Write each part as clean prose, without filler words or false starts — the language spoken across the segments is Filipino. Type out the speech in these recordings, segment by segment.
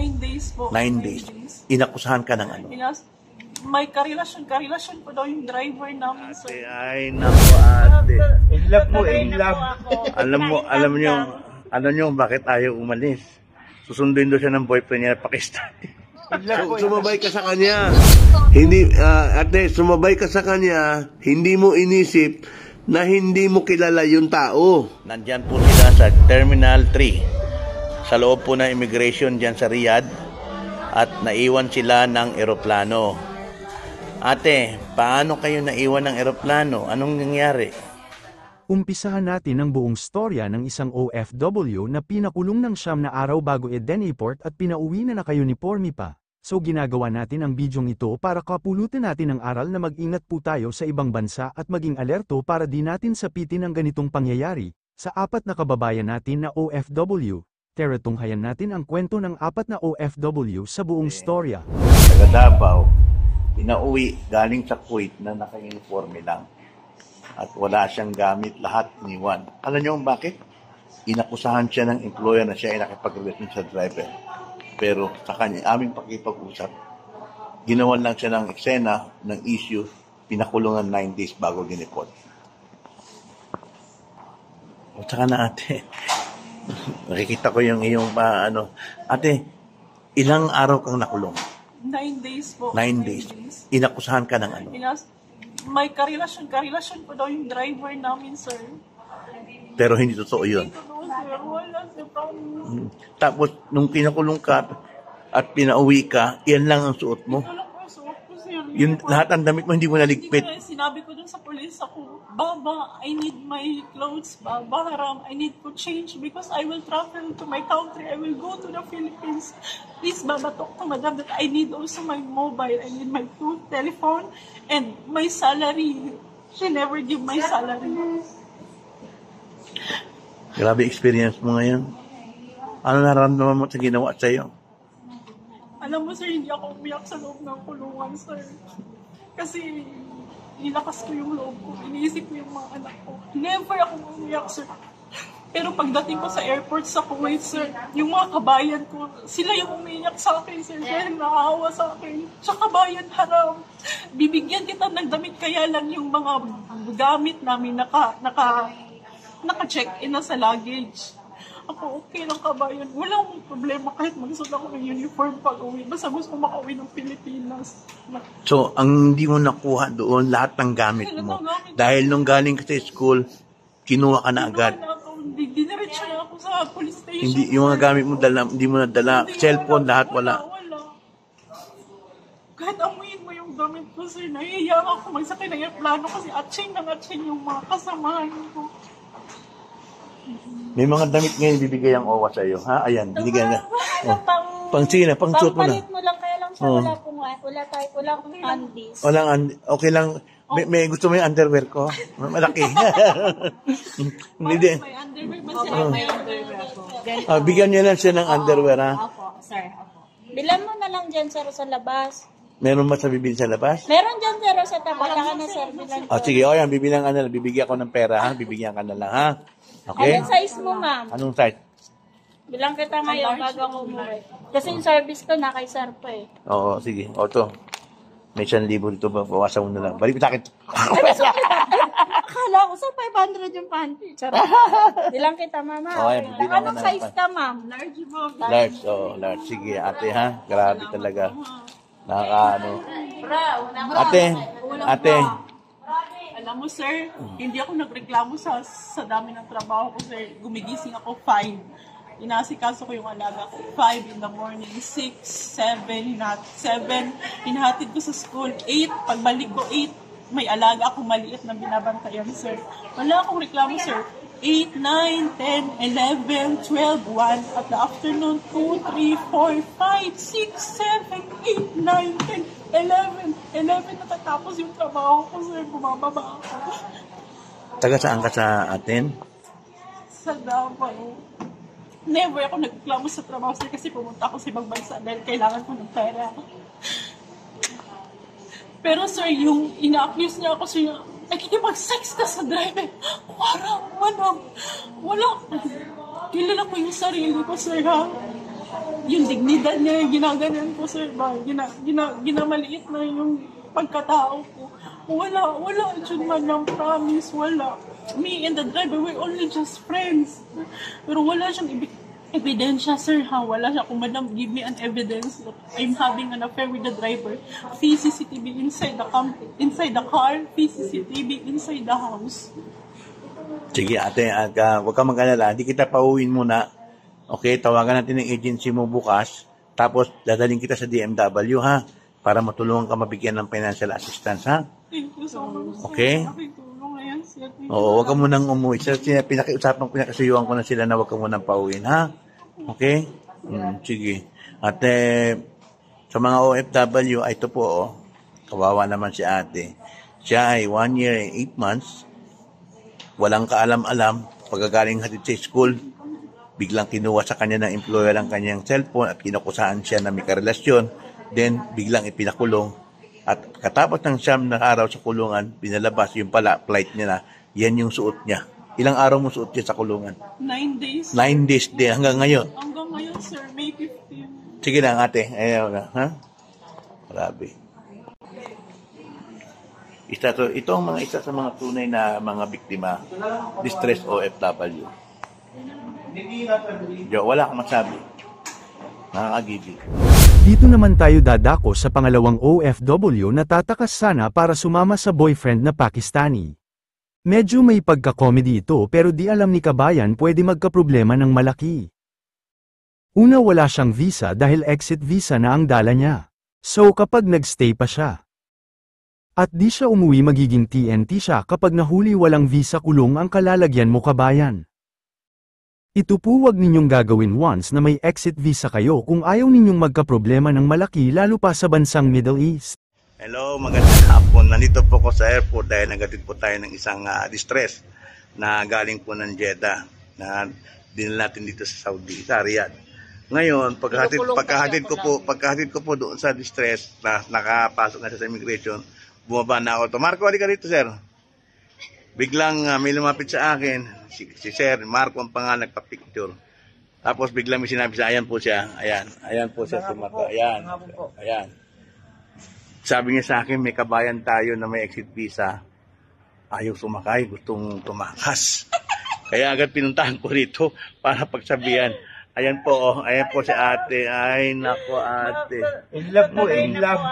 9 days po. 9 days. Inakusahan ka ng ano? May karelasyon po daw yung driver namin, sir. Ay, naku ate. In love po, in love. Alam nyo bakit ayaw umalis. Susunduin daw siya ng boyfriend niya na Pakistan. Sumabay ka sa kanya. Hindi, ate, sumabay ka sa kanya, hindi mo inisip na hindi mo kilala yung tao. Nandyan po sila sa Terminal 3. Sa loob po ng immigration dyan sa Riyadh. At naiwan sila ng eroplano. Ate, paano kayo naiwan ng eroplano? Anong nangyari? Umpisahan natin ang buong storya ng isang OFW na pinakulong ng 9 na araw bago i-deport at pinauwi na naka-uniforme pa. So ginagawa natin ang bidyong ito para kapulutan natin ang aral na mag-ingat po tayo sa ibang bansa at maging alerto para di natin sapitin ang ganitong pangyayari. Sa 4 na kababayan natin na OFW, teretunghayan natin ang kwento ng 4 na OFW sa buong storya. Taga Davao, pinauwi galing sa Kuwait na naka-uniforme lang. At wala siyang gamit, lahat iniwan. Alam niyo bakit? Inakusahan siya ng employer na siya ay nakipag-relasyon sa driver. Pero sa kanya, aming pakipag-usap, ginawan lang siya ng eksena, ng issue, pinakulungan 9 days bago dineport. O saka na ate, nakikita ko yung iyong ate, ilang araw kang nakulong? 9 days po. 9 days. Inakusahan ka ng ano? May karelasyon po daw yung driver namin, sir. Pero hindi totoo yun. Hindi totoo, sir. Wala, sir. Tapos, nung pinakulong ka at pinauwi ka, yan lang ang suot mo. Ito lang po yung suot ko, sir. Yung lahat ng damit mo, hindi mo naligpit. Sinabi ko dun sa police ako, Baba, I need my clothes, Baba Haram. I need to change because I will travel to my country. I will go to the Philippines. Please, Baba, talk to Madam that I need also my mobile. I need my telephone and my salary. She never give my salary. Grabe experience mo ngayon. Ano nararamdaman mo sa ginawa sa'yo? Alam mo, sir, hindi ako umiyak sa loob ng kulungan, sir. Kasi nilakas ko yung loob ko. Iniisip ko yung mga anak ko. Never ako umiyak, sir. Pero pagdating ko sa airport sa Kuwait, sir, yung mga kabayan ko, sila yung umiyak sa akin, sir. Dahil nakaawa sa akin. Sa kabayan, Haram. Bibigyan kita ng damit, kaya lang yung mga gamit namin naka-check-in na sa luggage. Ako, okay lang, kabayan. Walang problema kahit magsuot ako ng uniform pag-uwi. Basta gusto ko makauwi ng Pilipinas. So, ang hindi mo nakuha doon, lahat ng gamit mo. Dahil nung galing ka sa school, kinuha ka na agad. Diniretso na ako sa police station. Hindi, yung mga gamit mo, hindi mo nadala. Cellphone, lahat wala. Kahit amuyin mo yung damit ko, sir, nahihiya ako magsakay ng aeroplano kasi atching yung mga kasamahan ko. May mga damit ngayon bibigay ang OWA sa iyo, ha? Ayan, binigyan na. Pang China, pang suot mo na. Pangpalit mo lang, kaya lang siya, wala pong undies. Okay lang. May gusto mo yung underwear ko? Malaki. Hindi. May underwear ba sila? May underwear ako. Bigyan niya lang siya ng underwear, ha? Opo, sir. Bilan mo na lang dyan, sir, sa labas. Meron ba sa bibili sa labas? Meron dyan, sir, sa tapat. Wala ka na, sir. Sige, yan, bibigyan ko ng pera, ha? Bibigyan ka na lang, ha? Okay? Anong size mo, ma'am? Anong size? Bilang kita ngayon bago ako umuwi. Kasi yung service ko na kay sir po eh. Oo, sige. O, ito. May 1,000 dito ba? Bawasan mo na lang. Balik mo sa akin. Akala ko sa 500 yung panty. Charot. Bilang kita, mama. Oo, yan. Bilang Anong size ka, ma'am? Large, ma'am. Large, large. Sige, ate, ha? Grabe talaga. Ate. Alam mo, sir, hindi ako nagreklamo sa dami ng trabaho ko, sir. Gumigising ako 5. Inasikaso ko yung alaga ko. 5 in the morning, 6, 7, 7. Hinahatid ko sa school, 8. Pagbalik ko, 8. May alaga ako maliit na binabantayan, sir. Wala akong reklamo, sir. 8, 9, 10, 11, 12, 1. At the afternoon, 2, 3, 4, 5, 6, 7, 8, 9, 10. 11 natatapos yung trabaho ko, sir. Bumababa ako. Taga saan ka sa atin? Sa Davao. Never ako nagreklamo sa trabaho, sir, kasi pumunta ako sa ibang bansa dahil kailangan ko ng pera. Pero, sir, yung ina-accuse niya ako, sir, nakikipag-sex ka sa driver. Wala. Kilala ko yung sarili ko, sir, ha? yung dignidad niya, ginaganan po, sir, ba? Ginamaliit na yung pagkatao ko. Wala dyan man ng promise, wala. Me and the driver, we're only just friends. Pero wala siyang ebidensya, sir, ha? Wala siya. Kung madam, give me an evidence that I'm having an affair with the driver. CCTV inside the car, CCTV inside the house. Sige ate, huwag ka mag-alala, hindi kita pauwiin muna. Okay, tawagan natin ng agency mo bukas, tapos dadaling kita sa DMW, ha? Para matulungan ka mabigyan ng financial assistance, ha? Thank you so much, sir. Okay? Nakitulong na yan, sir. Oo, huwag ka munang umuwi. Sir, pinakasuyuan ko na sila na huwag ka munang pauwiin, ha? Okay? Sige. At sa mga OFW, ito po, kawawa naman si ate. Siya ay 1 year and 8 months, walang kaalam-alam, pagkagaling hatid sa school, biglang kinuha sa kanya ng employer ang kanyang cellphone at kinukusahan siya na may karelasyon, then biglang ipinakulong. At katapos ng 9 na araw sa kulungan, pinalabas yung pala, flight niya na, yan yung suot niya. Ilang araw mo suot niya sa kulungan? 9 days. 9 days din, hanggang ngayon. Hanggang ngayon, sir, May 15. Sige lang ate, ayaw na, ha? Grabe. Ito ang isa sa mga tunay na mga biktima, distress OFW. Wala kang masabi. Nakakagigil. Dito naman tayo dadako sa pangalawang OFW na tatakas sana para sumama sa boyfriend na Pakistani. Medyo may pagka-comedy ito pero di alam ni Kabayan pwede magkaproblema ng malaki. Una, wala siyang visa dahil exit visa na ang dala niya. So kapag nagstay pa siya at di siya umuwi, magiging TNT siya kapag nahuli. Walang visa, kulong ang kalalagyan mo, Kabayan. Ito po wag ninyong gagawin once na may exit visa kayo kung ayaw ninyong magkaproblema ng malaki, lalo pa sa bansang Middle East. Hello, magandang hapon. Nandito po ko sa airport dahil nagatid po tayo ng isang distress na galing po ng Jeddah na dinala natin dito sa Saudi, sa Riyadh. Ngayon, pagkahatid ko po doon sa distress na nakapasok na sa immigration, bumaba na ako. Marco, halika dito, sir. Biglang may lumapit sa akin, si Sir Marco ang pangalan, nagpa-picture. Tapos biglang may sinabi sa ayan po siya. Ayan po siya si Marco. Ayan. Sabi niya sa akin, may kabayan tayo na may exit visa. Ayaw sumakay, gustong tumakas. Kaya agad pinuntahan ko rito para pagsabihan. Ayan po si ate. Ay, nako ate. In love po, in love.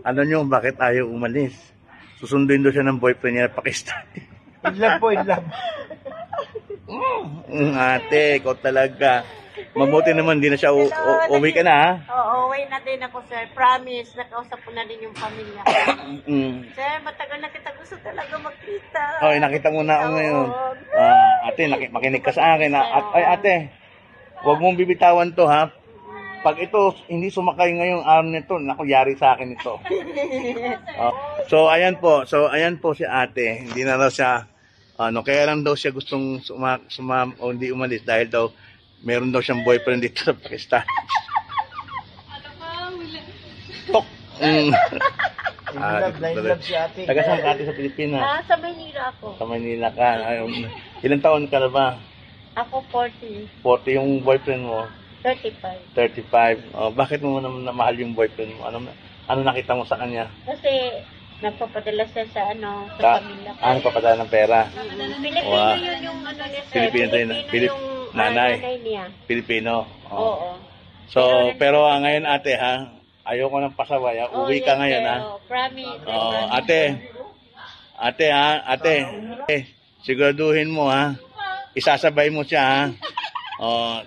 Alam niyo bakit ayaw umalis? Susunduin doon siya ng boyfriend niya na Pakistani. In love po, in love. Ate, ikaw talaga. Mabuti naman, di na siya uwi ka na, ha? Oo, uwi na din ako, sir. Promise, nakausap ko na din yung pamilya. Sir, matagal na kita gusto talaga makita. Okay, nakita mo na ako ngayon. Ate, makinig ka sa akin. Ay, ate, huwag mong bibitawan to, ha? Pag ito, hindi sumakay ngayong araw nito, naku, yari sa akin ito. So, ayan po si ate. Hindi na daw siya, kaya lang daw siya gustong o hindi umalis dahil daw, meron daw siyang boyfriend dito sa Pakistan. Tok! In love si ate. Taga saan ka ate sa Pilipinas? Sa Manila ako. Sa Manila ka. Ilang taon ka na ba? Ako 40. 40 yung boyfriend mo? 35. 35. Bakit mo naman namahal yung boyfriend mo? Ano nakita mo sa kanya? Kasi nagpapadala siya sa pamilya ko. Nagpapadala ng pera? Pilipino yun yung niya, sir. Pilipino yung nanay niya. Pilipino? Oo. So, pero ngayon ate ha, ayoko ng pasaway. Uwi ka ngayon ha. Promise. Ate. Siguraduhin mo ha. Isasabay mo siya ha.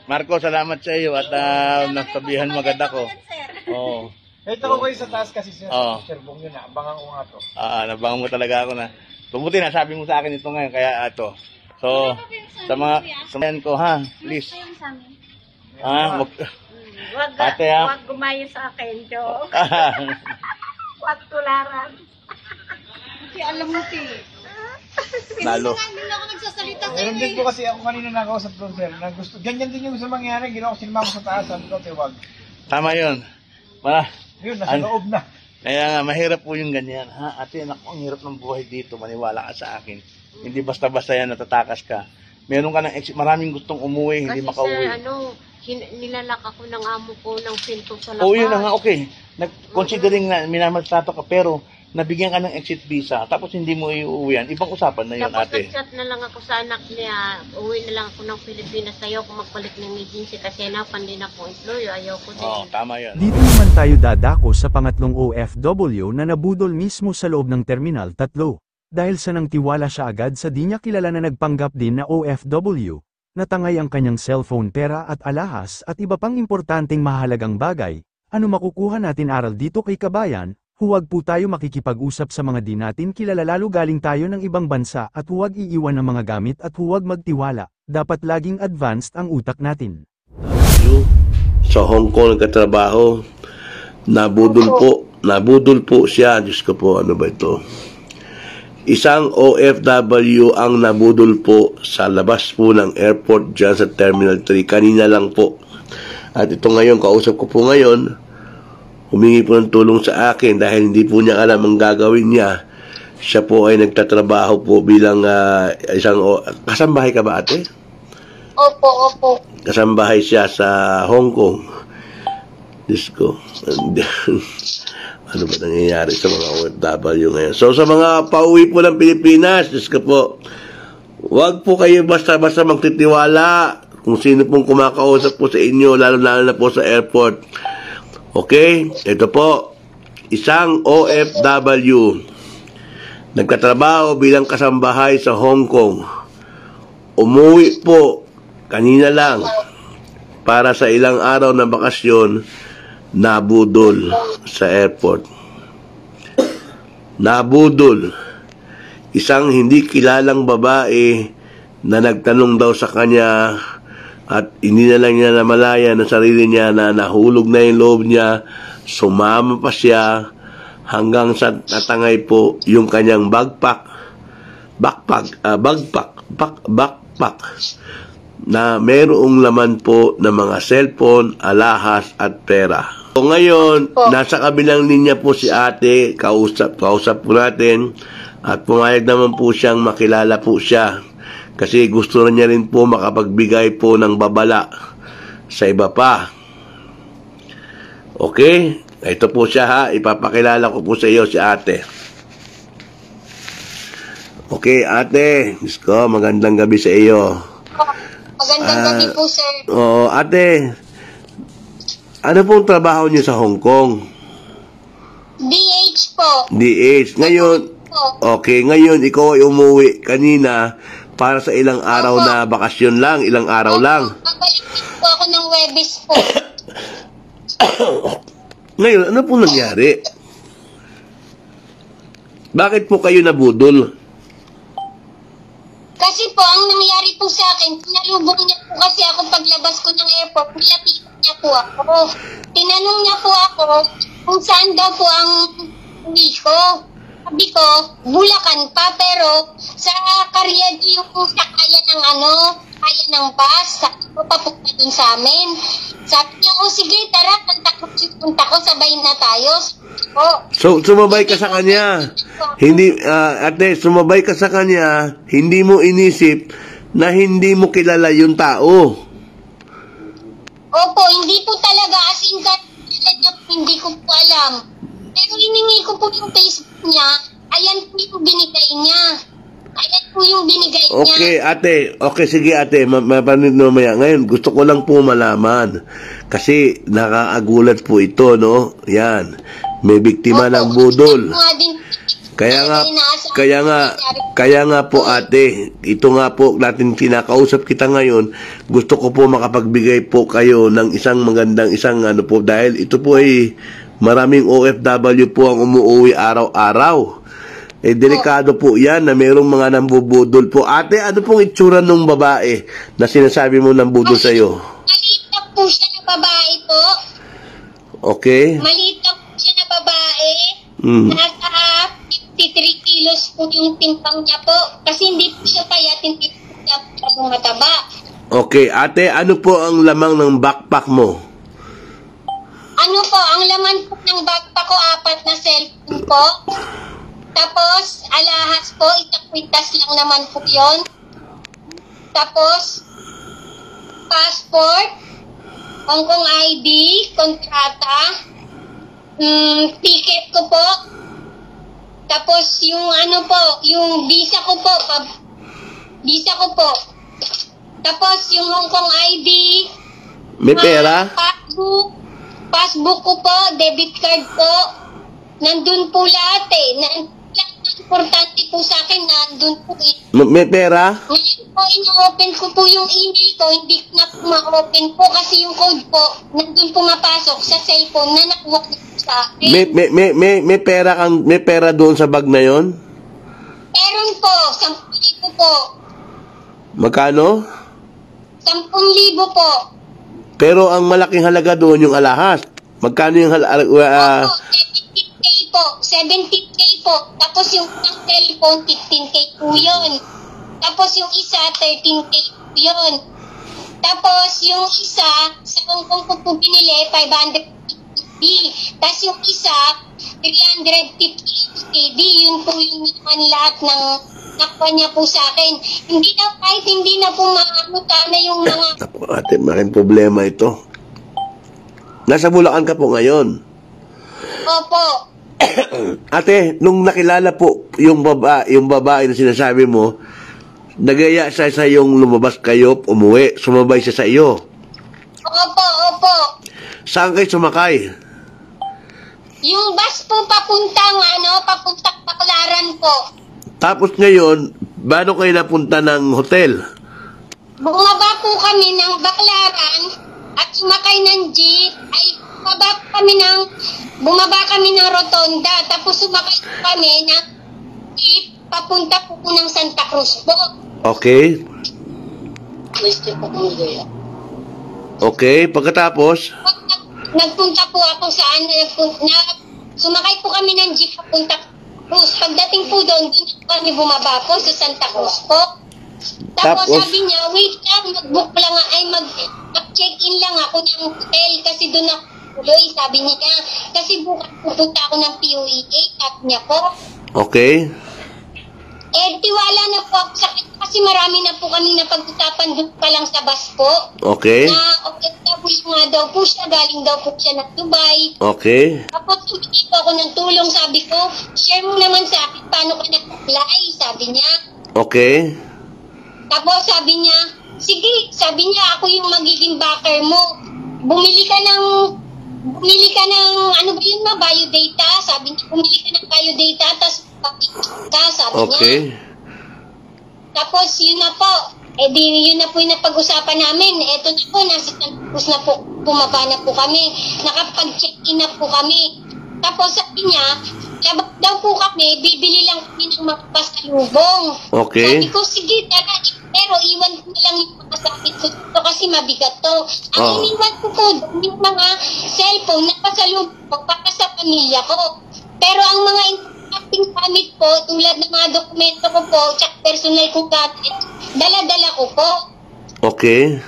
Marco, salamat sa iyo at nasabihan mo agad ako. Ito ko kayo sa taas kasi sir. Sir, bong yun na. Abangan ko nga to. Nabangan mo talaga ako na. Mabuti na, sabi mo sa akin ito ngayon, kaya ito. So, sa mga ko ha, please. Wag gumayo sa akin, Jo. Wag tularan. Kasi alam mo, Lalo. Meron din po kasi ako kanina nakausap doon, sir. Ganyan din yung gusto mangyari. Ginawa ko sinima ko sa taas. Sabi ko, wag. Tama yun. Yun, nasa loob na. Kaya nga, mahirap po yung ganyan. Ate, naku, ang hirap ng buhay dito. Maniwala ka sa akin. Hindi basta-basta yan, natatakas ka. meron ka ng exit, maraming gustong umuwi, hindi Kasi makauwi. sir, nilalak ako ng amo ko ng pinto sa labas. Oo, yun na nga, okay. Considering na minamaltrato ka, pero nabigyan ka ng exit visa, tapos hindi mo iuwian, ibang usapan na yun, Tapos ate. nag-chat na lang ako sa anak niya, uwi na lang ako ng Pilipinas, ayaw ko magbalik ng agency kasi hanapan din ako employer, ayaw ko din. Oo, tama yan. Dito naman tayo dadako sa pangatlong OFW na nabudol mismo sa loob ng Terminal 3. Dahil sa nang tiwala siya agad sa di niya kilala na nagpanggap din na OFW, natangay ang kanyang cellphone, pera at alahas at iba pang importanteng mahalagang bagay. Ano makukuha natin aral dito kay kabayan? Huwag po tayo makikipag-usap sa mga di natin kilala, lalo galing tayo ng ibang bansa, at huwag iiwan ang mga gamit at huwag magtiwala. Dapat laging advanced ang utak natin. Sa Hong Kong nagkatrabaho, nabudol po siya. Diyos ko po, ano ba ito? Isang OFW ang nabudol po sa labas po ng airport dyan sa Terminal 3. Kanina lang po. At ito ngayon, kausap ko po ngayon, humingi po ng tulong sa akin dahil hindi po niya alam ang gagawin niya. Siya po ay nagtatrabaho po bilang kasambahay ka ba, ate? Opo. Kasambahay siya sa Hong Kong. Diyos ko. Ano ba nangyayari sa mga OFW ngayon? So, sa mga pauwi po ng Pilipinas, Diyos ko po, huwag po kayo basta-basta magtitiwala kung sino pong kumakausap po sa inyo, lalo-lalo na po sa airport. Okay? Ito po, isang OFW, nagkatrabaho bilang kasambahay sa Hong Kong. Umuwi po, kanina lang, para sa ilang araw na bakasyon, nabudol sa airport. Nabudol. Isang hindi kilalang babae na nagtanong daw sa kanya at hindi na lang niya namalaya na sarili niya na nahulog na yung loob niya, sumama pa siya hanggang sa natangay po yung kanyang backpack na mayroong laman po ng mga cellphone, alahas at pera. So ngayon, nasa kabilang linya po si ate, kausap po natin at pumayag naman po siyang makilala po siya kasi gusto niya rin po makapagbigay po ng babala sa iba pa. Okay? Ito po siya ha, ipapakilala ko po sa iyo si ate. Okay, ate, Diyos ko, magandang gabi sa iyo. Magandang gabi po, sir. Oo, ate, ano pong trabaho niyo sa Hong Kong? DH po. DH. Ngayon, okay, ngayon ikaw ay umuwi kanina para sa ilang araw na bakasyon lang, ilang araw lang. Babalik po ako ng Webis po. Ngayon, ano pong nangyari? Bakit po kayo nabudol? Kasi po, ang nangyari po sa akin, pinalubog niya po kasi ako paglabas ko ng airport, nilapitan niya po ako. Tinanong niya po ako kung saan daw po ang uwi ko. Sabi ko, Bulacan pa, pero sa Karyado yung sakaya ng bus, sabi ko, papunta dun sa amin. Sabi niya, sige, tara, punta ko, sabay na tayo. So, sumabay ka sa kanya. Hindi, ate, sumabay ka sa kanya, hindi mo inisip na hindi mo kilala yung tao. Opo, hindi po talaga, as in, hindi ko po alam. Pero hiningi ko po yung Facebook niya, ayan po yung binigay niya. Ayan po yung binigay niya. Okay, ate. Okay, sige ate. Mapanood mo maya. Ngayon, gusto ko lang po malaman. Kasi nakaagulat po ito, no? Yan. May biktima ng budol. Kaya nga po ate, ito nga po natin kinakausap kita ngayon. Gusto ko po makapagbigay po kayo ng isang magandang po dahil ito po ay maraming OFW po ang umuwi araw-araw. Delikado po yan na mayroong mga nambubudol po. Ate, ano pong itsura ng babae na sinasabi mo nambudol sa'yo? Maliit lang po siya na babae po. Okay. Maliit lang po siya na babae. Nasa 53 kilos po yung timpang niya po. Kasi hindi po siya payat, hindi po siya mataba. Okay, ate, ano po ang lamang ng backpack mo? Ano po, ang laman po ng backpack ko, 4 na cellphone po. Tapos, alahas po, isang kwintas lang naman po yun. Tapos, passport, Hong Kong ID, kontrata, ticket ko po. Tapos yung ano po, yung visa ko po, Tapos yung Hong Kong ID, May pera? Passbook ko po, debit card po. Nandun po lahat eh. Importante po sa akin, nandun po eh. May pera? Ngayon po, ino-open ko po yung email ko, hindi na po ma-open po kasi yung code po, nandun pumapasok sa cellphone na nakuha ko sa akin. May pera doon sa bag na yon? Meron po, 10,000 po. Magkano? 10,000 po. Pero ang malaking halaga doon yung alahas. Magkano yung Opo, 17K po. 17K po. Tapos yung isang cellphone, 15K po yun. Tapos yung isa, 13K po yun. Tapos yung isa, sa Hong Kong ko po binili, 550. Tapos yung isa, 350 KD. Yun po yung naman lahat ng nakuha niya po sa akin. Kahit hindi na po maamuta na yung mga... Ate, malaking problema ito. Nasa Bulacan ka po ngayon. Opo. Ate, nung nakilala po yung babae na sinasabi mo, nagaya siya sa yung lumabas kayo, umuwi, sumabay siya sa iyo. Opo. Saan kayo sumakay? Yung bus po papuntang Baclaran po. Tapos ngayon, baano kayo napunta ng hotel? Bumaba po kami ng Baclaran at sumakay ng jeep. Bumaba kami ng Rotonda. Tapos sumakay kami ng jeep papunta po ng Santa Cruz po. Okay. Okay, pagkatapos? Nagpunta po ako sumakay po kami ng jeep papunta Cruz. Pagdating po doon kami bumaba po sa Santa Cruz po. Tapos sabi niya, wait lang, mag-book lang, mag-check-in lang ako ng hotel kasi doon ako tuloy, sabi niya. Kasi bukas pupunta ako ng PUEA, sabi niya po. Okay. Tiwala na po ako sa kanya kasi marami na po kami napag-usapan doon pa lang sa bus po. Okay. Na OFW nga daw po siya, galing daw po siya ng Dubai. Okay. Tapos humingi po ako ng tulong, sabi ko, share mo naman sa akin paano ka nag-apply, sabi niya. Okay. Tapos sabi niya, sige, sabi niya, ako yung magiging backer mo. Bumili ka ng ano ba yun na, biodata? Sabi niya, bumili ka ng biodata, tapos ka, sabi Okay. niya. Tapos yun na po, yun na po yung napag-usapan namin. Eto na po, nasa campus na po, bumaba na po kami. Nakapag-check-in na po kami. Tapos sabi niya, labas daw po kami, bibili lang kami ng mga pasalubong. Okay. Sabi ko, sige, tara, pero iwan ko lang yung mga sakit ko dito kasi mabigat to. Ang iniwan ko po, yung mga cellphone na pasalubong para sa pamilya ko. Pero ang mga ating gamit po, tulad ng mga dokumento ko po, tsaka personal ko gamit, dala-dala ko po. Okay.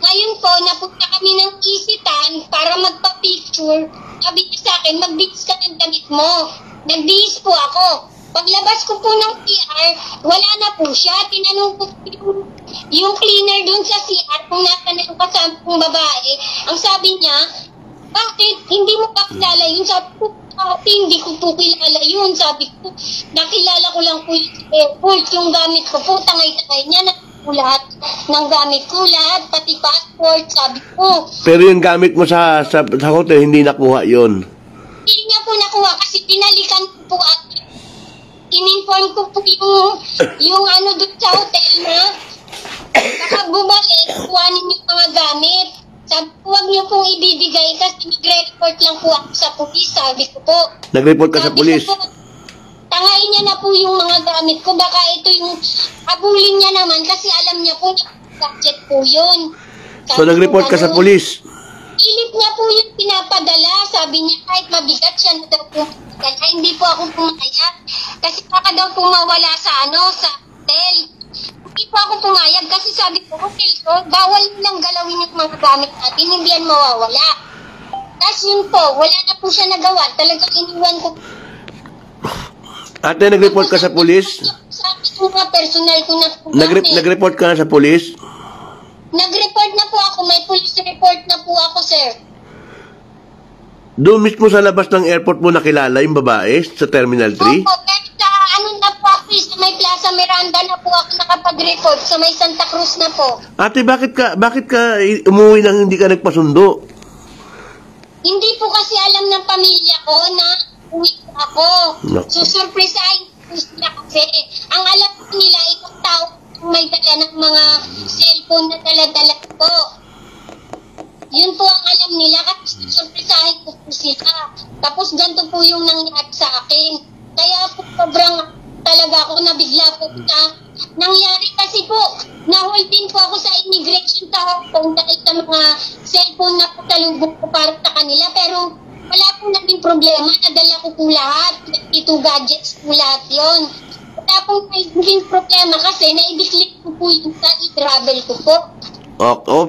Ngayon po, napunta kami ng Isitan para magpa-picture. Sabi niya sa akin, mag-bihis ka ng damit mo. Nag-bihis po ako. Paglabas ko po ng CR, wala na po siya. Tinanong ko yung cleaner dun sa CR kung nasa na yung kasampung babae. Ang sabi niya, bakit? Hindi mo pa kilala yun? Sabi ko, hindi ko po kilala yun. Sabi ko, nakilala ko lang po yung airport. Yung gamit ko po, tangay-tangay niya na lahat ng gamit ko, lahat, pati passport, sabi ko. Pero yung gamit mo sa hotel, hindi nakuha yun? Hindi niya po nakuha kasi pinalikan ko po at in-inform ko po yung ano doon sa hotel na baka bumalik, kuhanin yung mga gamit. Sabi ko, huwag niyo pong ibibigay kasi nagre-report lang po ako sa pulis, sabi ko po. Nag-report ka sa pulis? Sabi ko po, tangayin niya na po yung mga gamit ko. Baka ito yung abulin niya naman kasi alam niya po na budget po yun. So, nag-report ka sa pulis? Ilip niya po yung pinapadala. Sabi niya kahit mabigat siya na daw po madala. Hindi po ako pumayag. Kasi baka daw po mawala sa hotel. Hindi po ako pumayag kasi sabi ko, hotel ko, bawal lang galawin yung mga gamit natin. Hindi yan mawawala. Tapos yun po, wala na po siya nagawa. Talagang iniwan ko. Ate, nag-report ka sa pulis? Sabi ko po nga, personal ko na po gamit. Nag-report ka na sa police? Nag-report na po ako. May police report na po ako, sir. Doon mismo sa labas ng airport mo nakilala yung babae sa Terminal 3? Opo, pero sa ano na po ako, sa may Plaza Miranda na po ako nakapag-report. Sa may Santa Cruz na po. Ate, bakit ka umuwi nang hindi ka nagpasundo? Hindi po kasi alam ng pamilya ko na uwi ako. Naku. Susurpresahin ko sila kasi. Ang alam nila, itong tao may dala ng mga cellphone na dala-dala ko. Yun po ang alam nila kasi susurpresahin ko po sila. Tapos ganito po yung nangyari sa akin. Kaya po sobrang talaga ako nabigla po na nangyari kasi po na-hold din po ako sa immigration sa Hong Kong dahil sa mga cellphone na pasalubong ko para sa kanila. Pero wala po naging problema. Nadala ko po lahat. Ito gadgets po lahat yun. Wala po naging problema kasi na-declare ko po yung sa i-travel ko po.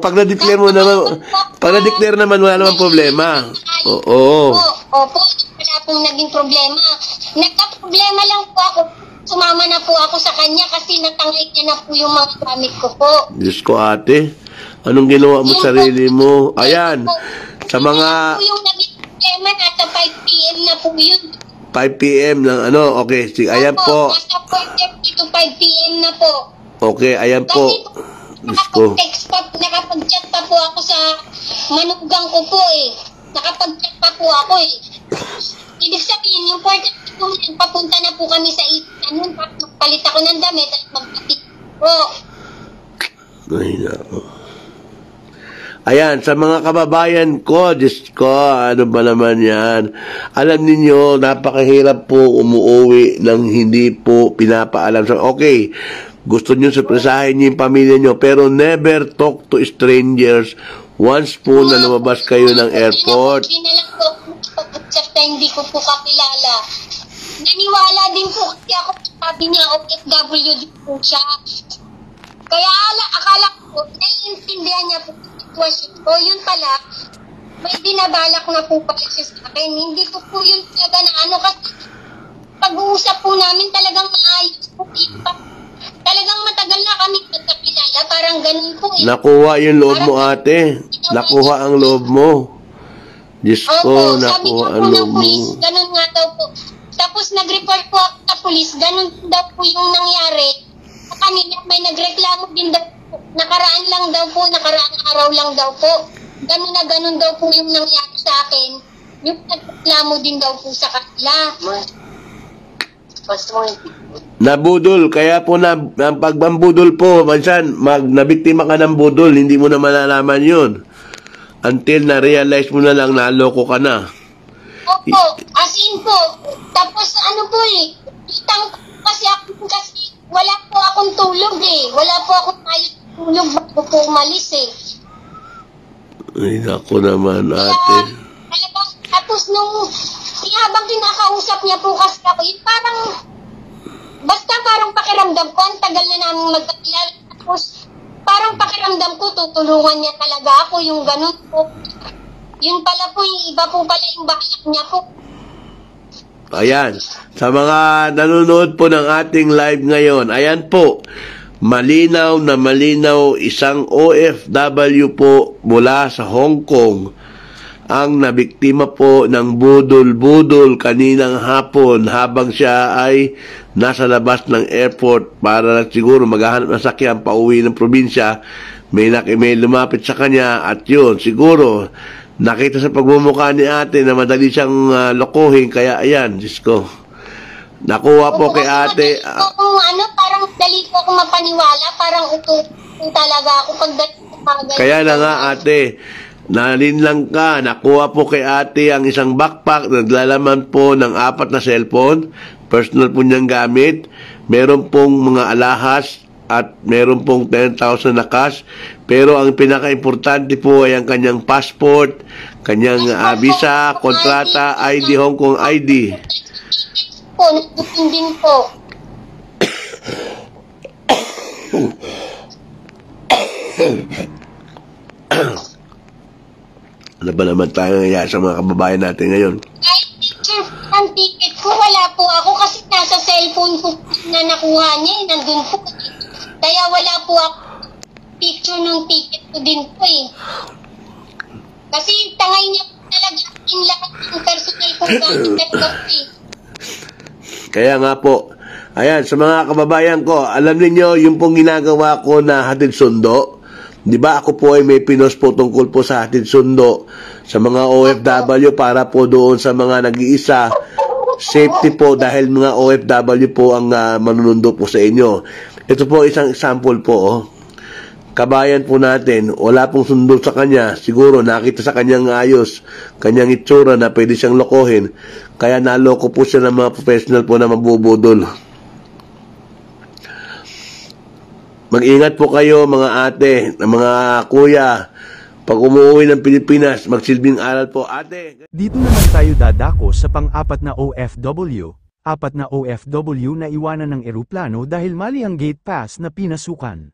Pag na-declare mo naman, wala naman problema. Oo. Opo, wala pong naging problema. Nagka-problema lang po ako. Sumama na po ako sa kanya kasi natangay niya na po yung mga gamit ko po. Diyos ko, ate. Anong ginawa mo sa sarili mo? Ayan. Sa mga Yung naging problema, nasa 5 p.m. na po yun. 5 p.m. ng okay. Sige, ayan po. Nasa 4:30 to 5 p.m. na po. Okay, ayan po. Diyos ko. Nakapag-text pa, nakapag-chat pa po ako sa manugang ko po eh. Nakapag-chat pa po ako eh. Ibig sabihin, yung 4:30 papunta na po kami sa itan. Magpalit ako ng damit at magpatit po. Ay, nako. Ayan, sa mga kababayan ko, Diyos ko, ano ba naman yan? Alam ninyo, napakahirap po umuwi nang hindi po pinapaalam sa... Okay, gusto nyo surpresahin nyo yung pamilya nyo, pero never talk to strangers once po na lumabas kayo ng airport. Hindi na lang po pag-chat na hindi ko po kakilala. Naniwala din po kasi ako, sabi niya, OFW din po siya. Kaya akala ko, naiintindihan niya po sitwasyon ko. Yun pala, may binabalak na po pala siya sa akin. Hindi ko po yun talaga na ano kasi pag-uusap po namin talagang maayos po. Talagang matagal na kami nagkakilala. Parang ganun po eh. Nakuha yung loob mo, ate. Nakuha ang loob mo. Diyos ko, nakuha ang loob mo. Police, ganun nga daw po. Tapos nag-report po ako sa police, ganun daw po yung nangyari. Sa kanila may nagreklamo din daw po. Nakaraan araw lang daw po. Ganun daw po yung nangyari sa akin. Yung nagreklamo din daw po sa kanila. Nabudol, kaya po ang pagbambudol po, minsan, nabiktima ka ng budol, hindi mo na malalaman yun. Until na-realize mo na lang na loko ka na. Opo, as in po. Tapos ano po eh, kasi wala po akong tulog eh. Wala po akong ayos tulog bago po umalis eh. Ay, naku naman, ate. Tapos habang kinakausap niya po kasi ako, yung parang pakiramdam ko, ang tagal na namin magkakilala. Tapos parang pakiramdam ko, tutulungan niya talaga ako, yung ganun po. Yun pala po, yung iba po pala yung bakit niya po. Ayan, sa mga nanonood po ng ating live ngayon, ayan po, malinaw na malinaw, isang OFW po mula sa Hong Kong ang nabiktima po ng budol-budol kaninang hapon habang siya ay nasa labas ng airport para siguro maghahanap ng sakyan pauwi ng probinsya. May lumapit sa kanya at yun, siguro nakita sa pagmumukha ni ate na madali siyang lokohin, kaya ayan, Diyos ko. Nakuha po kay ate. Parang dali ko ako mapaniwala, parang uto talaga ako pagdating. Kaya na nga ate, nalinlang ka, nakuha po kay ate ang isang backpack, naglalaman po ng 4 na cellphone, personal po niyang gamit, meron pong mga alahas, at meron pong 10,000 na cash. Pero ang pinaka-importante po ay ang kanyang passport, kanyang visa, kontrata, ID, Hong Kong ID. Po, nagtutin din po. Ano ba naman tayo nangyayari sa mga kababayan natin ngayon? Kahit picture ang ticket ko, wala po ako kasi nasa cellphone ko na nakuha niya, nandun po. Kaya wala po ako picture ng ticket ko din po eh. Kasi tangay niya po talaga yung lahat ng personal kong gamit talaga po eh. Kaya nga po, ayan, sa mga kababayan ko, alam niyo yung pong ginagawa ko na hatid sundo, di ba ako po ay may pinost po tungkol po sa hatid sundo sa mga OFW para po doon sa mga nag-iisa, safety po dahil mga OFW po ang manunundo po sa inyo. Ito po isang example po, oh. Kabayan po natin, wala pong sundo sa kanya, siguro nakita sa kanyang ayos, kanyang itsura na pwede siyang lokohin, kaya naloko po siya ng mga professional po na mabubudol. Mag-ingat po kayo mga ate, mga kuya, pag umuwi ng Pilipinas, magsilbing aral po. Ate! Dito naman tayo dadako sa pang-apat na OFW. Apat na OFW na iwanan ng eroplano dahil mali ang gate pass na pinasukan.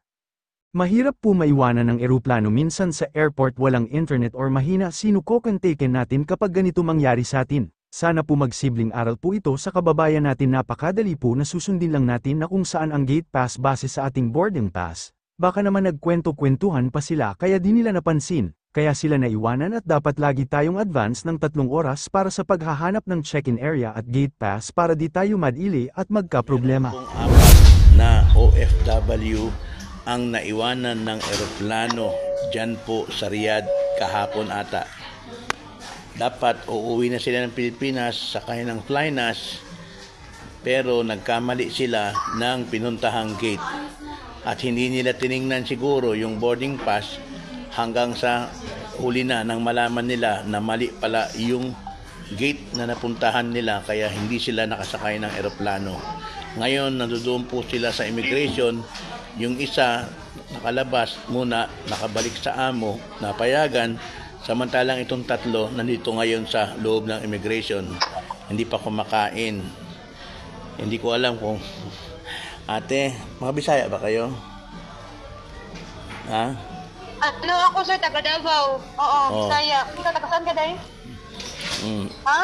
Mahirap po maiwanan ng eroplano minsan sa airport, walang internet or mahina, sino kokontaken natin kapag ganito mangyari sa atin. Sana po magsibling aral po ito sa kababayan natin, napakadali po na susundin lang natin na kung saan ang gate pass base sa ating boarding pass. Baka naman nagkwento-kwentuhan pa sila kaya di nila napansin, kaya sila naiwanan at dapat lagi tayong advance ng 3 oras para sa paghahanap ng check-in area at gate pass para di tayo madili at magka-problema. Kung apat na OFW ang naiwanan ng eroplano dyan po sa Riyadh kahapon ata. Dapat uuwi na sila ng Pilipinas sa kanilang Flynas, pero nagkamali sila ng pinuntahang gate at hindi nila tiningnan siguro yung boarding pass hanggang sa huli na nang malaman nila na mali pala yung gate na napuntahan nila, kaya hindi sila nakasakay ng eroplano. Ngayon nandoon po sila sa immigration. Yung isa nakalabas muna, nakabalik sa amo, napayagan, samantalang itong 3 nandito ngayon sa loob ng immigration, hindi pa kumakain. Hindi ko alam kung ate, mga Bisaya ba kayo? Ha? Ano ako sir, taga Davao. Oo, Bisaya. Ikaw, taga saan ka dahil? Ha?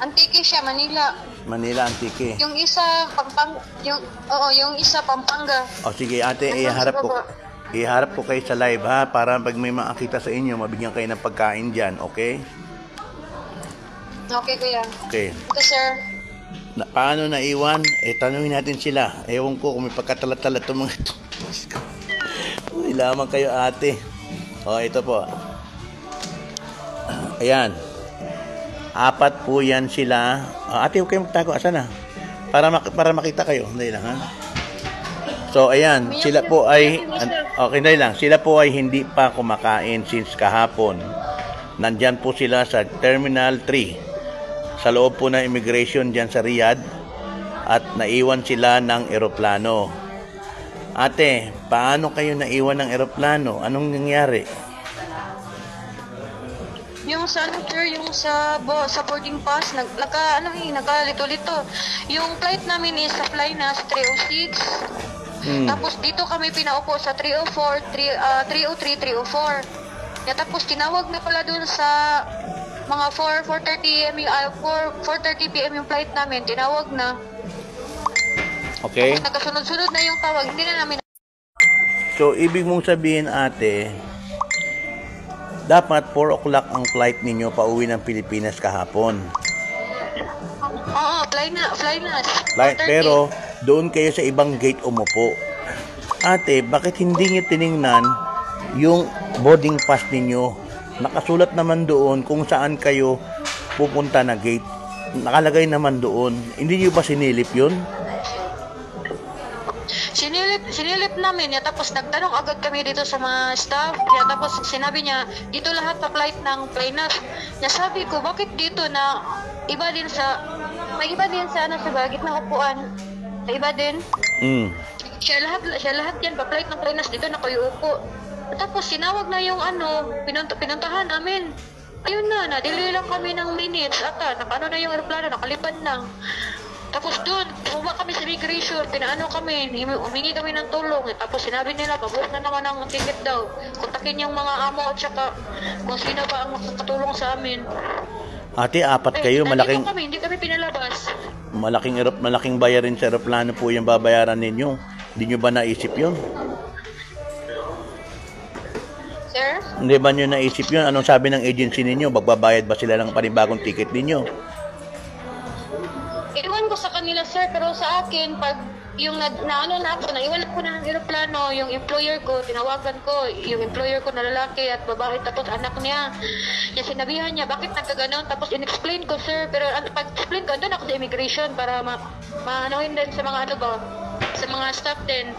Antique siya, Manila. Manila, Antique. Yung isa, yung isa, Pampanga. O sige ate, iharap ko kayo sa live ha, para pag may makakita sa inyo, mabigyan kayo ng pagkain dyan, okay? Okay, kuya. Okay. Ito, sir. Paano naiwan? Tanungin natin sila. Ewan ko kung may pagkatalat-talat itong mga ito. Uy, lamang kayo ate. O, ito po. Ayan. 4 po yan sila. Ate, huwag kayo magtago. Asan na? Para makita kayo. Hindi lang, ha? So, ayan. Sila po ay... Okay, hindi lang. Sila po ay hindi pa kumakain since kahapon. Nandyan po sila sa Terminal 3. Sa loob po ng immigration dyan sa Riyadh. At naiwan sila ng eroplano. Ate, paano kayo naiwan ng eroplano? Anong nangyari? Yung sa sir, yung sa boarding pass, nagalito-lito. Yung flight namin is sa Flynas 306. Tapos dito kami pinaupo sa 303, 304. Tapos tinawag na pala dun sa mga 4:30 PM yung flight namin, tinawag na. Okay. Tapos nagkasunod-sunod na yung tawag, hindi na namin. So, ibig mong sabihin ate, dapat 4 o'clock ang flight ninyo pauwi ng Pilipinas kahapon. Oo, Flynas. Pero doon kayo sa ibang gate umupo. Ate, bakit hindi niyo tiningnan yung boarding pass ninyo? Nakasulat naman doon kung saan kayo pupunta na gate. Nakalagay naman doon. Hindi niyo ba sinilip yun? Sinilip namin ya, tapos nagtanong agad kami dito sa mga staff ya, tapos sinabi niya dito lahat pa flight ng Flynas. Ya, sabi ko bakit dito na may iba din sa gitna ng upuan, sa iba din. Siya lahat yan pa flight ng Flynas, dito na kayo upo. Tapos sinawag na yung pinuntahan namin. Ayun na, delay lang kami ng minutes ata, nakano na yung aeroplano, nakalipad na. Tapos doon, bumaba kami sa immigration, pinaano kami, humingi kami ng tulong. Tapos sinabi nila, pabuot na naman ang ticket daw. Kontakin yung mga amo at saka kung sino ba ang makakatulong sa amin. Ate, apat kayo, nandito kami, hindi kami pinalabas. malaking bayarin sa eroplano po yung babayaran ninyo. Hindi nyo ba naisip yun? Sir? Hindi ba nyo naisip yun? Anong sabi ng agency ninyo? Magbabayad ba sila ng panibagong ticket ninyo? Iwan ko sa kanila, sir, pero sa akin, pag yung naiwan ko na ng eroplano, yung employer ko, tinawagan ko, yung employer ko na lalaki at babae, tapos anak niya. Yung sinabihan niya, bakit nagkaganon? Tapos in-explain ko, sir, pero pag-explain ko, andun ako sa immigration para maanohin din sa mga sa mga staff din.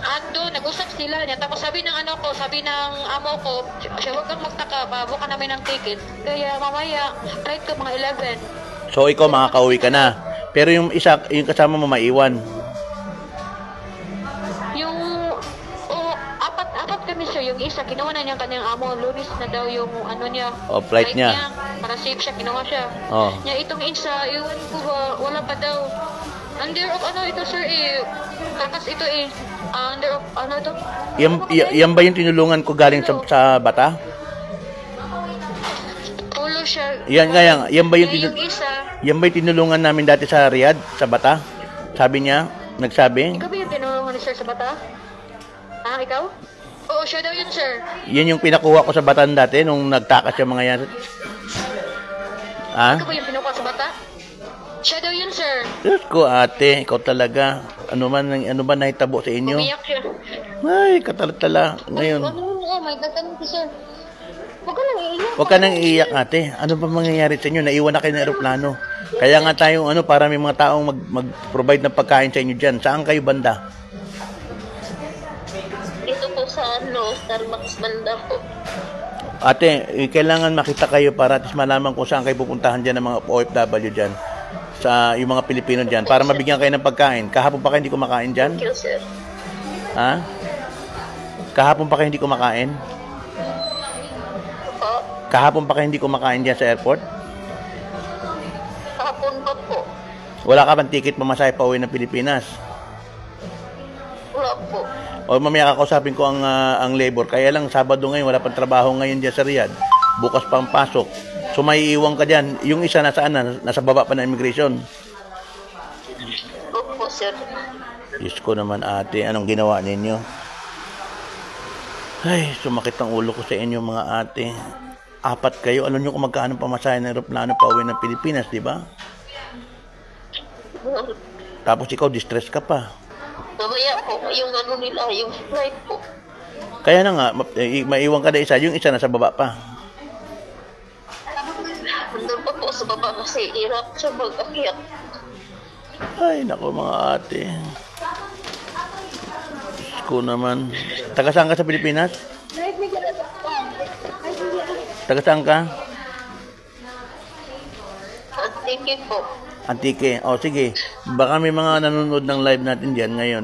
At doon, nag-usap sila niya. Tapos sabi ng sabi ng amo ko, siya, huwag kang magtaka, babuka namin ng ticket. Kaya mamaya, flight ko mga 11. So, ikaw makakauwi ka na. Pero yung kasama mo maiwan. Yung apat kami, sir. Yung isa, kinuha na niya kanyang amo. Lunis na daw yung niya. Flight niya. Para safe siya, kinuha siya. Oh. Niya, itong isa, iwan ko ba, wala pa daw. Under of ito, sir, takas ito under of ito? Yan ba yung tinulungan ko galing sa Bata? Pulo siya. Yan ba yung yung isa, yan ba yung tinulungan namin dati sa Riyadh, sa Bata? Sabi niya, nagsabi. ikaw ba yung tinulungan ni sir sa Bata? Ikaw? Oo, siya daw yun, sir. Yan yung pinakuha ko sa Batan dati nung nagtakas yung mga yan. Ikaw ba yung pinukuha sa Bata? Siya daw yun, sir. Diyos ko, ate, ikaw talaga. Ano ba nahitabo sa inyo? Umiyak siya. Ay, katalatala. Ngayon. May datanong si sir. Huwag ka nang iiyak. Huwag ka nang iiyak, ate. Ano ba mangyayari sa inyo? Naiwan na kayo ng aeroplano. Kaya nga tayong para may mga taong mag-provide ng pagkain sa inyo dyan. Saan kayo banda? Dito po sa Starbucks banda po. Ate, kailangan makita kayo para at least malaman kung saan kayo pupuntahan dyan ng mga OFW dyan. Sa yung mga Pilipino dyan. Para mabigyan kayo ng pagkain. Kahapon pa kayo hindi kumakain dyan? Thank you, sir. Ha? Kahapon pa kayo hindi kumakain? Po? Kahapon pa kayo hindi kumakain dyan sa airport? Kahapon pa po. Wala ka bang ticket pamasahe pa uwi ng Pilipinas? Wala po. O mamaya kakausapin ko ang labor. Kaya lang Sabado ngayon, wala pang trabaho ngayon dyan sa Riyadh. Bukas pang pasok. So may iiwan ka dyan. Yung isa nasaan na? Nasa baba pa ng immigration. Opo, sir. Diyos ko naman, ate. Anong ginawa ninyo? Ay, sumakit ang ulo ko sa inyo, mga ate. Apat kayo. Alam nyo kung magkano pamasahe ng aeroplano pa uwi ng Pilipinas, di ba? Tapos ikaw, distress ka pa. Mamaya po, yung nila, yung flight po. Kaya na nga, maiwan ka na isa. Yung isa nasa baba pa. Nandun pa po sa baba kasi hirap siya mag-akyat. Ay, naku mga ate. Diyos ko naman. Taga saan ka sa Pilipinas? Taga saan ka? Antique po. Antique. O sige, baka may mga nanonood ng live natin dyan ngayon.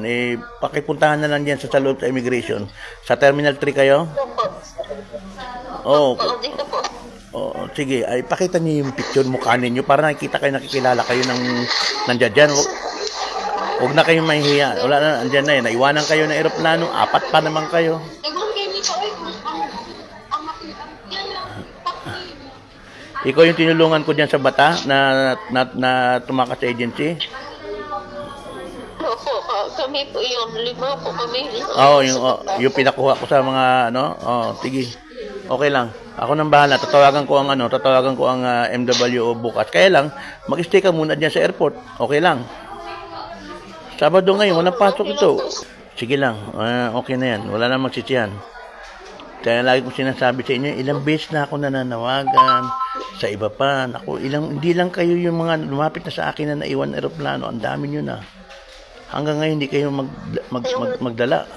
Pakipuntahan na lang dyan sa loob sa immigration. Sa Terminal 3 kayo? Oo. Oo, dito po. Oo, sige. Ay, pakita niyo yung picture mukha ninyo para nakikita kayo, nakikilala kayo ng nandiyan dyan. Huwag na kayong mahihiya. Wala na, andyan na yun. Naiwanan kayo ng aeroplano. Apat pa naman kayo. Ikaw yung tinulungan ko dyan sa Bata na tumakas sa agency? Opo, kami po yun. 5 po kami. Oo, yung pinakuha ko sa mga sige. Okay lang. Ako nang bahala. Tatawagan ko ang MWO bukas. Kaya lang, mag-stay ka muna dyan sa airport. Okay lang. Sabado ngayon, walang pasok ito. Sige lang. Okay na yan. Wala na magsisiyan. Kaya lagi kong sinasabi sa inyo, ilang beses na ako nananawagan sa iba pa. Hindi lang kayo yung mga lumapit na sa akin na naiwan na aeroplano. Ang dami nyo na. Hanggang ngayon, hindi kayo magdala.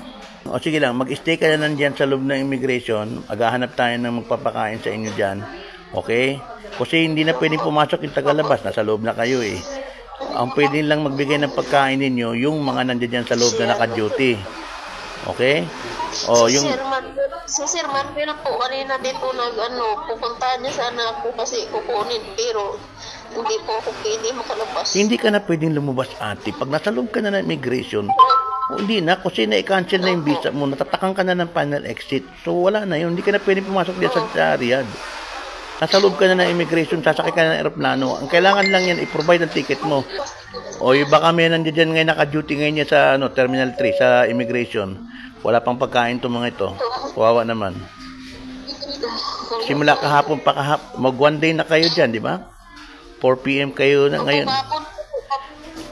O sige lang, mag-stay ka na nandiyan sa loob ng immigration. Maghahanap tayo ng magpapakain sa inyo dyan. Okay? Kasi hindi na pwedeng pumasok yung tagalabas. Nasa loob na kayo eh. Ang pwede lang magbigay ng pagkain ninyo, yung mga nandiyan dyan sa loob na naka-duty. Okay? O, yung... Si Sir Manfred po, kanina din po pupuntahan niya sana ako kasi kukunin. Pero hindi po ako pwede makalabas. Hindi ka na pwedeng lumabas, ate. Pag nasa loob ka na ng immigration, hindi na, kasi na-cancel na yung visa mo, natatakan ka na ng final exit. So, wala na yun. Hindi ka na pwedeng pumasok dyan sa Riyadh. nasa loob ka na ng immigration, sasakay ka na ng aeroplano. Ang kailangan lang yan, i-provide ang ticket mo. O baka may nandiyan ngayon naka-duty ngayon niya sa Terminal 3, sa immigration. Wala pang pagkain itong mga ito. Kawawa naman. Simula kahapon pa mag 1 day na kayo dyan, di ba? 4 p.m. kayo na ngayon.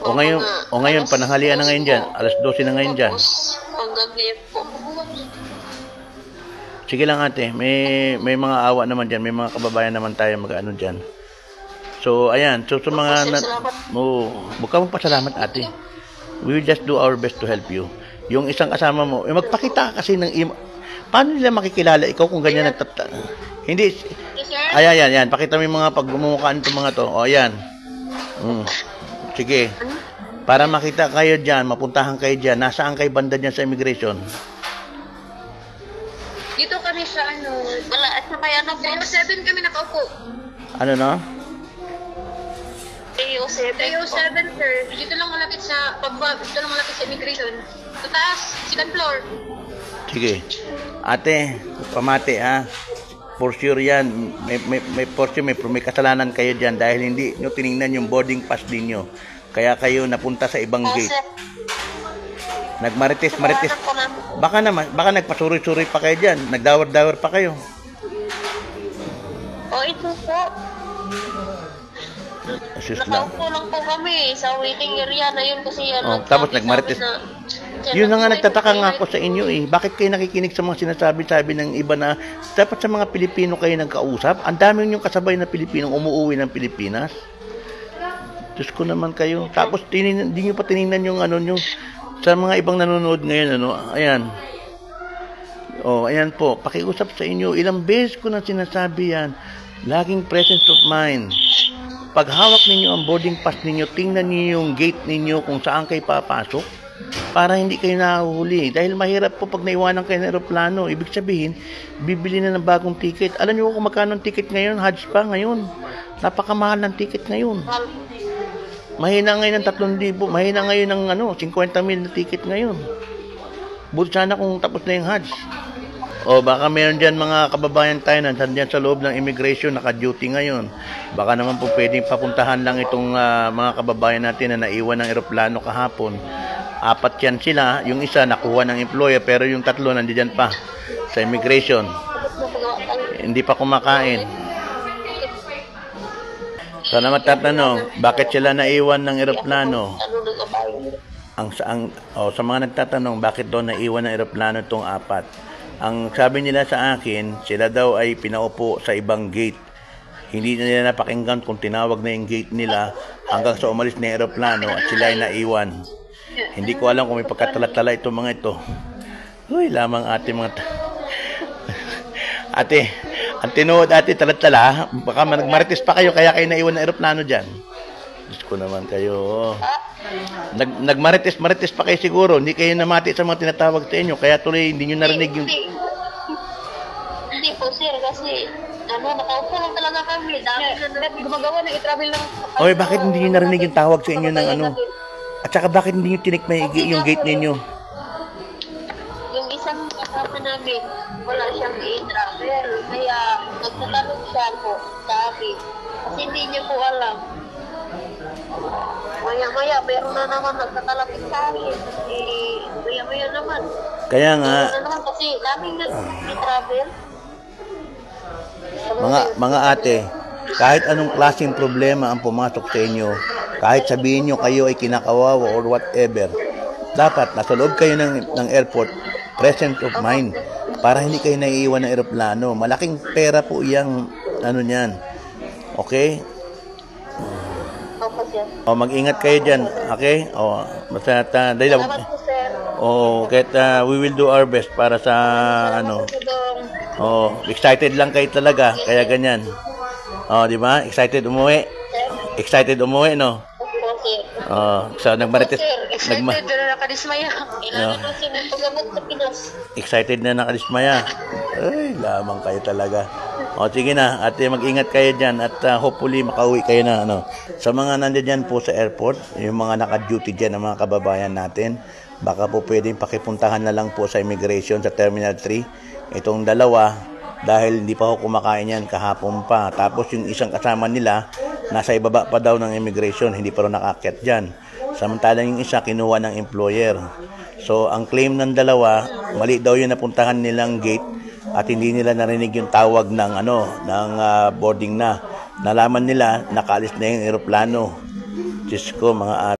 O ngayon, pananghalian na ngayon dyan. Alas 12 na ngayon dyan. Hanggang ngayon po. Sige lang ate, may mga awa naman dyan. May mga kababayan naman tayo mag-ano dyan. So, ayan. So, sa mga... huwag ka mong pasalamat ate. We will just do our best to help you. Yung isang kasama mo, magpakita ka kasi ng... Paano nila makikilala ikaw kung ganyan nagtata? Hindi. Ayan. Pakita mo yung mga pagmumukhaan itong mga to. O, ayan. Sige. Para makita kayo dyan, mapuntahan kayo dyan. Nasaan kayo banda dyan sa immigration? Dito kami sa wala, at sa kaya 7 kami nakaupo. Ano no? AO7, sir. Dito lang malapit sa immigration. Sa taas, second floor. Sige. Ate, pamati ha. For sure yan. May kasalanan kayo dyan dahil hindi nyo tinignan yung boarding pass ninyo. Kaya kayo napunta sa ibang gate. Nagmarites. Baka nagpasuri-suri pa kayo dyan. Nagdawar-dawar pa kayo. Ito po. Nakaupo lang po kami sa waiting area na yun kasi tapos nagmarites. Yun na nga nagtataka nga ako sa inyo eh. Bakit kayo nakikinig sa mga sinasabi-sabi ng iba na dapat sa mga Pilipino kayo nagkausap? Ang dami yung kasabay na Pilipinong umuwi ng Pilipinas. Diyos ko naman kayo. Tapos hindi nyo pa tinignan yung nyo. Sa mga ibang nanonood ngayon, ayan. Ayan po. Pakiusap sa inyo. Ilang beses ko na sinasabi yan. Laging presence of mind. Pag hawak ninyo ang boarding pass ninyo, tingnan niyo yung gate ninyo kung saan kayo papasok para hindi kayo nahuhuli. Dahil mahirap po pag naiwanan kayo ng aeroplano. Ibig sabihin, bibili na ng bagong ticket. Alam niyo kung magkano ang ticket ngayon? Hajj pa ngayon. Napakamahal ng ticket ngayon. Mahina ngayon ng 3,000. Mahina ngayon ng 50,000 na ticket ngayon. Buti sana kung tapos na yung Hajj. Baka meron dyan mga kababayan tayo na dyan sa loob ng immigration, naka-duty ngayon. Baka naman po pwedeng papuntahan lang itong mga kababayan natin na naiwan ng eroplano kahapon. 4 yan sila. Yung isa nakuha ng employer pero yung 3 nandiyan pa sa immigration. Hindi pa kumakain. Sana matatanong, bakit sila naiwan ng eroplano? Sa mga nagtatanong, bakit daw naiwan ng eroplano itong 4? Ang sabi nila sa akin, sila daw ay pinaupo sa ibang gate. Hindi nila napakinggan kung tinawag na yung gate nila hanggang sa umalis na yung eroplano at sila ay naiwan. Hindi ko alam kung may pagkatala-tala itong mga ito. Uy, lamang ate mga... Ate, ang tinuod ate tala-tala, baka nagmarites pa kayo kaya kayo naiwan ng eroplano dyan. Diyos ko naman kayo. Nagmarites pa kayo siguro. Hindi kayo namati sa mga tinatawag sa inyo. Kaya tuloy hindi nyo narinig yung... Hindi po sir, kasi nakaupo lang talaga kami. Gumagawa ng i-travel lang. Bakit hindi nyo narinig yung tawag sa inyo ng At saka bakit hindi nyo tinikmay yung gate ninyo? Yung isang kasama namin, wala siyang i-travel. Kaya nagtatanong siya po sa amin. Kasi hindi niya po alam. Maya-maya, meron na naman nagtatalapit sa akin. Maya-maya naman. Kaya nga... Meron na naman kasi daming nag-travel. Mga ate, kahit anong klaseng problema ang pumasok sa inyo, kahit sabihin nyo kayo ay kinakawawa or whatever, dapat nasa loob kayo ng airport, presence of mind, para hindi kayo naiiwan ng eroplano. Malaking pera po iyang niyan. Okay? Mag-ingat kayo dyan, okay? Basta dahil kahit we will do our best para sa excited lang kayo talaga, kaya ganyan. Di ba? Excited umuwi, no? So nagmarites, excited na nakadismaya. Excited na nakadismaya. Ay, lamang kayo talaga. Sige na, at mag-ingat kayo dyan at hopefully makauwi kayo na Sa mga nandiyan po sa airport, yung mga naka-duty dyan ng mga kababayan natin, baka po pwedeng pakipuntahan na lang po sa immigration sa Terminal 3. Itong dalawa, dahil hindi pa ako kumakain yan kahapon pa. Tapos yung isang kasama nila, nasa ibaba pa daw ng immigration, hindi pa rin nakaakyat dyan. Samantalang yung isa, kinuha ng employer. So, ang claim ng dalawa, mali daw yung napuntahan nilang gate at hindi nila narinig yung tawag ng, boarding na. Nalaman nila, nakaalis na yung eroplano. Diyos ko, mga